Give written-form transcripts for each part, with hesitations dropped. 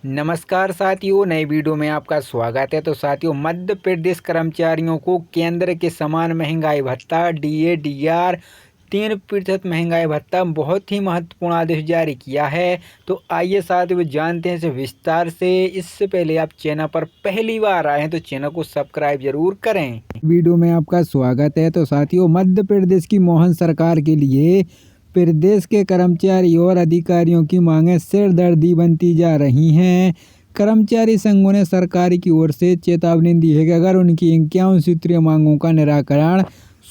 नमस्कार साथियों, नई वीडियो में आपका स्वागत है। तो साथियों, मध्य प्रदेश कर्मचारियों को केंद्र के समान महंगाई भत्ता डीए डीआर 3% महंगाई भत्ता बहुत ही महत्वपूर्ण आदेश जारी किया है। तो आइए साथियों जानते हैं इसे विस्तार से। इससे पहले आप चैनल पर पहली बार आए हैं तो चैनल को सब्सक्राइब जरूर करें। वीडियो में आपका स्वागत है। तो साथियों, मध्य प्रदेश की मोहन सरकार के लिए प्रदेश के कर्मचारी और अधिकारियों की मांगें सिरदर्दी बनती जा रही हैं। कर्मचारी संघों ने सरकार की ओर से चेतावनी दी है कि अगर उनकी 51 सूत्रीय मांगों का निराकरण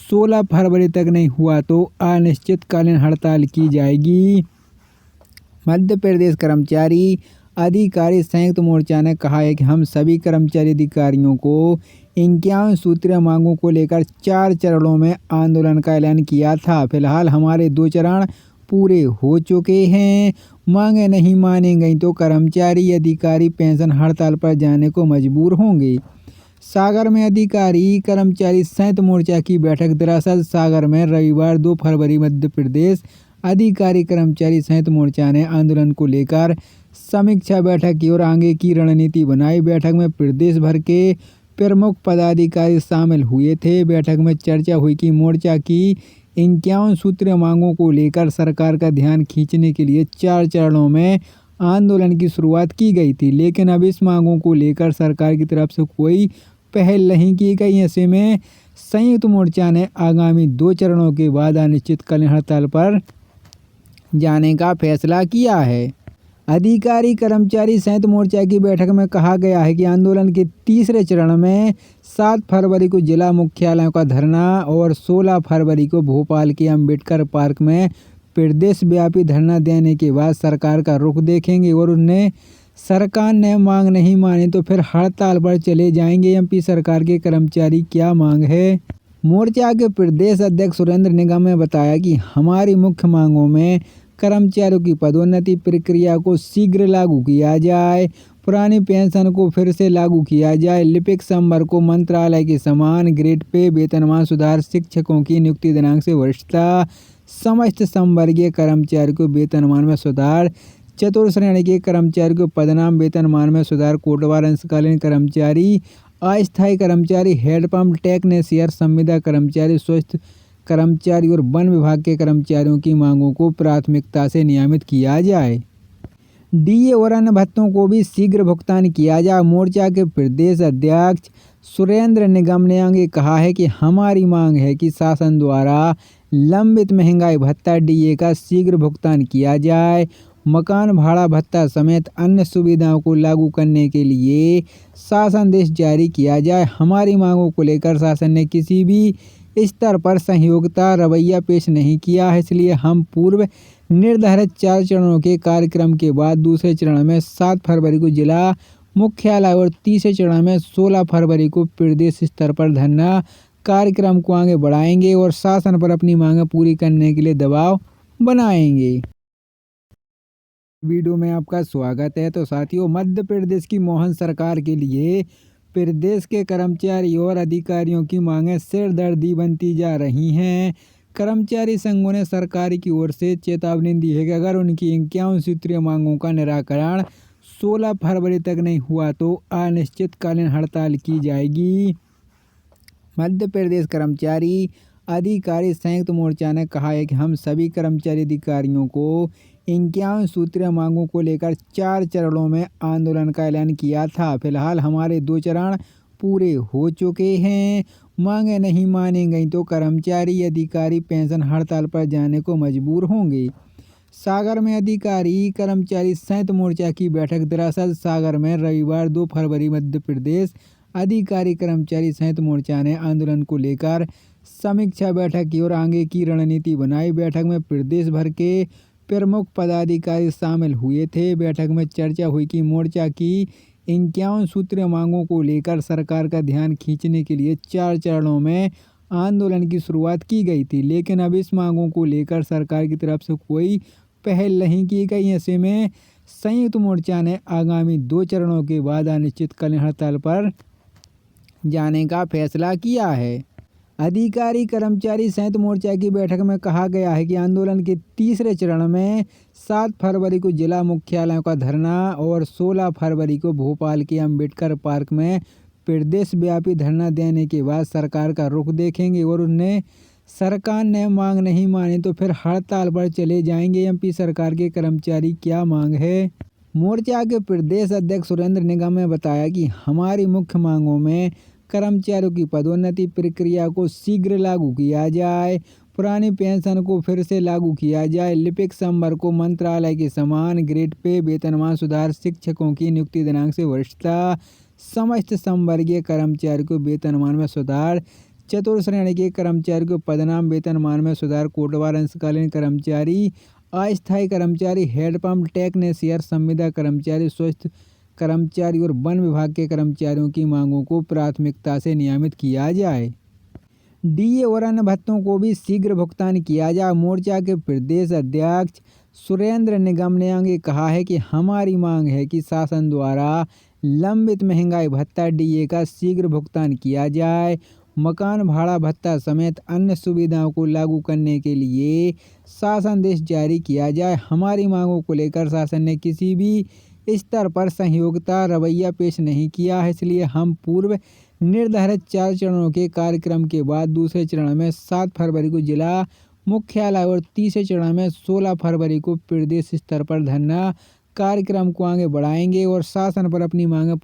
16 फरवरी तक नहीं हुआ तो अनिश्चितकालीन हड़ताल की जाएगी। मध्य प्रदेश कर्मचारी अधिकारी संयुक्त मोर्चा ने कहा है कि हम सभी कर्मचारी अधिकारियों को 51 सूत्रीय मांगों को लेकर 4 चरणों में आंदोलन का ऐलान किया था। फिलहाल हमारे 2 चरण पूरे हो चुके हैं। मांगें नहीं मानी गई तो कर्मचारी अधिकारी पेंशन हड़ताल पर जाने को मजबूर होंगे। सागर में अधिकारी कर्मचारी संयुक्त मोर्चा की बैठक। दरअसल सागर में रविवार 2 फरवरी मध्य प्रदेश अधिकारी कर्मचारी संयुक्त मोर्चा ने आंदोलन को लेकर समीक्षा बैठक की और आगे की रणनीति बनाई। बैठक में प्रदेश भर के प्रमुख पदाधिकारी शामिल हुए थे। बैठक में चर्चा हुई कि मोर्चा की 51 सूत्रीय मांगों को लेकर सरकार का ध्यान खींचने के लिए 4 चरणों में आंदोलन की शुरुआत की गई थी, लेकिन अब इस मांगों को लेकर सरकार की तरफ से कोई पहल नहीं की गई। ऐसे में संयुक्त मोर्चा ने आगामी 2 चरणों के बाद अनिश्चितकालीन हड़ताल पर जाने का फैसला किया है। अधिकारी कर्मचारी संयुक्त मोर्चा की बैठक में कहा गया है कि आंदोलन के तीसरे चरण में 7 फरवरी को जिला मुख्यालयों का धरना और 16 फरवरी को भोपाल के अंबेडकर पार्क में प्रदेश व्यापी धरना देने के बाद सरकार का रुख देखेंगे और उन्हें सरकार ने मांग नहीं मानी तो फिर हड़ताल पर चले जाएंगे। एमपी सरकार के कर्मचारी क्या मांग है? मोर्चा के प्रदेश अध्यक्ष सुरेंद्र निगम ने बताया कि हमारी मुख्य मांगों में कर्मचारियों की पदोन्नति प्रक्रिया को शीघ्र लागू किया जाए, पुरानी पेंशन को फिर से लागू किया जाए, लिपिक संवर्ग को मंत्रालय के समान ग्रेड पे वेतनमान सुधार, शिक्षकों की नियुक्ति दिनांक से वरिष्ठता, समस्त संवर्गीय कर्मचारियों को वेतनमान में सुधार, चतुर्थ श्रेणी के कर्मचारी को पदनाम वेतनमान में सुधार, कोटवार अंशकालीन कर्मचारी, अस्थायी कर्मचारी, हेडपंप टेक्नीशियन, संविदा कर्मचारी, स्वास्थ्य कर्मचारी और वन विभाग के कर्मचारियों की मांगों को प्राथमिकता से नियमित किया जाए। डीए और अन्य भत्तों को भी शीघ्र भुगतान किया जाए। मोर्चा के प्रदेश अध्यक्ष सुरेंद्र निगम ने आगे कहा है कि हमारी मांग है कि शासन द्वारा लंबित महंगाई भत्ता डीए का शीघ्र भुगतान किया जाए, मकान भाड़ा भत्ता समेत अन्य सुविधाओं को लागू करने के लिए शासनादेश जारी किया जाए। हमारी मांगों को लेकर शासन ने किसी भी स्तर पर सहयोगिता रवैया पेश नहीं किया है, इसलिए हम पूर्व निर्धारित 4 चरणों के कार्यक्रम के बाद दूसरे चरण में 7 फरवरी को जिला मुख्यालय और तीसरे चरण में 16 फरवरी को प्रदेश स्तर पर धरना कार्यक्रम को आगे बढ़ाएंगे और शासन पर अपनी मांगें पूरी करने के लिए दबाव बनाएंगे। वीडियो में आपका स्वागत है। तो साथियों, मध्य प्रदेश की मोहन सरकार के लिए प्रदेश के कर्मचारी और अधिकारियों की मांगें सिरदर्दी बनती जा रही हैं। कर्मचारी संघों ने सरकार की ओर से चेतावनी दी है कि अगर उनकी 51 सूत्रीय मांगों का निराकरण 16 फरवरी तक नहीं हुआ तो अनिश्चितकालीन हड़ताल की जाएगी। मध्य प्रदेश कर्मचारी अधिकारी संयुक्त मोर्चा ने कहा है कि हम सभी कर्मचारी अधिकारियों को 51 सूत्रीय मांगों को लेकर 4 चरणों में आंदोलन का ऐलान किया था। फिलहाल हमारे 2 चरण पूरे हो चुके हैं। मांगें नहीं मानी गई तो कर्मचारी अधिकारी पेंशन हड़ताल पर जाने को मजबूर होंगे। सागर में अधिकारी कर्मचारी संयुक्त मोर्चा की बैठक। दरअसल सागर में रविवार 2 फरवरी मध्य प्रदेश अधिकारी कर्मचारी संयुक्त मोर्चा ने आंदोलन को लेकर समीक्षा बैठक की और आगे की रणनीति बनाई। बैठक में प्रदेश भर के प्रमुख पदाधिकारी शामिल हुए थे। बैठक में चर्चा हुई कि मोर्चा की 51 सूत्रीय मांगों को लेकर सरकार का ध्यान खींचने के लिए 4 चरणों में आंदोलन की शुरुआत की गई थी, लेकिन अब इस मांगों को लेकर सरकार की तरफ से कोई पहल नहीं की गई। ऐसे में संयुक्त मोर्चा ने आगामी 2 चरणों के बाद अनिश्चितकालीन हड़ताल पर जाने का फैसला किया है। अधिकारी कर्मचारी संयुक्त मोर्चा की बैठक में कहा गया है कि आंदोलन के तीसरे चरण में 7 फरवरी को जिला मुख्यालयों का धरना और 16 फरवरी को भोपाल के अंबेडकर पार्क में प्रदेश व्यापी धरना देने के बाद सरकार का रुख देखेंगे और उन्हें सरकार ने मांग नहीं मानी तो फिर हड़ताल पर चले जाएंगे। एमपी सरकार के कर्मचारी क्या मांग है? मोर्चा के प्रदेश अध्यक्ष सुरेंद्र निगम ने बताया कि हमारी मुख्य मांगों में कर्मचारियों की पदोन्नति प्रक्रिया को शीघ्र लागू किया जाए, पुरानी पेंशन को फिर से लागू किया जाए, लिपिक संवर्ग को मंत्रालय के समान ग्रेड पे वेतनमान सुधार, शिक्षकों की नियुक्ति दिनांक से वरिष्ठता, समस्त संवर्गीय कर्मचारियों को वेतनमान में सुधार, चतुर्थ श्रेणी के कर्मचारियों को पदनाम वेतनमान में सुधार, कोटवार अंशकालीन कर्मचारी, अस्थायी कर्मचारी, हेडपंप टेक्नीशियन, संविदा कर्मचारी, स्वास्थ्य कर्मचारी और वन विभाग के कर्मचारियों की मांगों को प्राथमिकता से नियमित किया जाए। डीए और अन्य भत्तों को भी शीघ्र भुगतान किया जाए। मोर्चा के प्रदेश अध्यक्ष सुरेंद्र निगम ने आगे कहा है कि हमारी मांग है कि शासन द्वारा लंबित महंगाई भत्ता डीए का शीघ्र भुगतान किया जाए, मकान भाड़ा भत्ता समेत अन्य सुविधाओं को लागू करने के लिए शासनादेश जारी किया जाए। हमारी मांगों को लेकर शासन ने किसी भी स्तर पर सहयोगिता रवैया पेश नहीं किया है, इसलिए हम पूर्व निर्धारित 4 चरणों के कार्यक्रम के बाद दूसरे चरण में 7 फरवरी को जिला मुख्यालय और तीसरे चरण में 16 फरवरी को प्रदेश स्तर पर धरना कार्यक्रम को आगे बढ़ाएंगे और शासन पर अपनी मांगें